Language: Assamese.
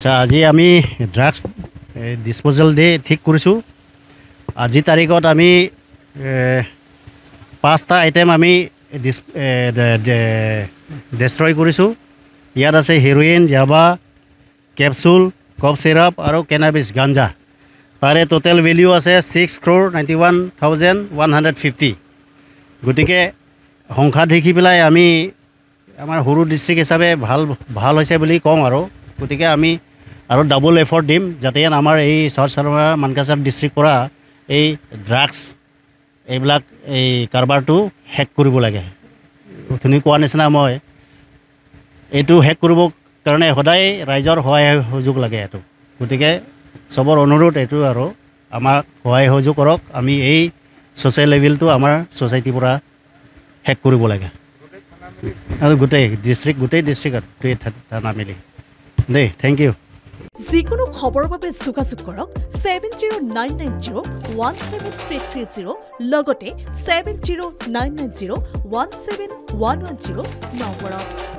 আচ্ছা আজি আমি ড্ৰাগছ ডিছপ'জেল ডে ঠিক কৰিছোঁ আজি তাৰিখত আমি 5টা আইটেম আমি ডেষ্ট্ৰয় কৰিছোঁ ইয়াত আছে হেৰ'ইন জাবা কেপচুল কফ চিৰাপ আৰু কেনাবিছ গাঞ্জা তাৰে টোটেল ভেলিউ আছে 6,91,150 গতিকে সংখ্যা দেখি পেলাই আমি আমাৰ সৰু ডিষ্ট্ৰিক্ট হিচাপে ভাল হৈছে বুলি কওঁ আৰু গতিকে আমি আৰু ডাবল এফৰ্ট দিম যাতে আমাৰ এই চাউথ চালমা মানকাছাৰ ডিষ্ট্ৰিক্ট পৰা এই ড্ৰাগছ এইবিলাক এই কাৰবাৰটো হেক কৰিব লাগে অথনি কোৱা নিচিনা মই এইটো হেক কৰিবৰ কাৰণে সদায় ৰাইজৰ সহায় সহযোগ লাগে এইটো গতিকে চবৰ অনুৰোধ এইটো আৰু আমাক সহায় সহযোগ কৰক আমি এই ছ'চিয়েল লেভেলটো আমাৰ ছ'চাইটিৰ পৰা হেক কৰিব লাগে আৰু গোটেই ডিষ্ট্ৰিক্ট থানা মিলি দেই থেংক ইউ যিকোনো খবৰৰ বাবে যোগাযোগ কৰক 7099017330 লগতে 7099017110 নম্বৰত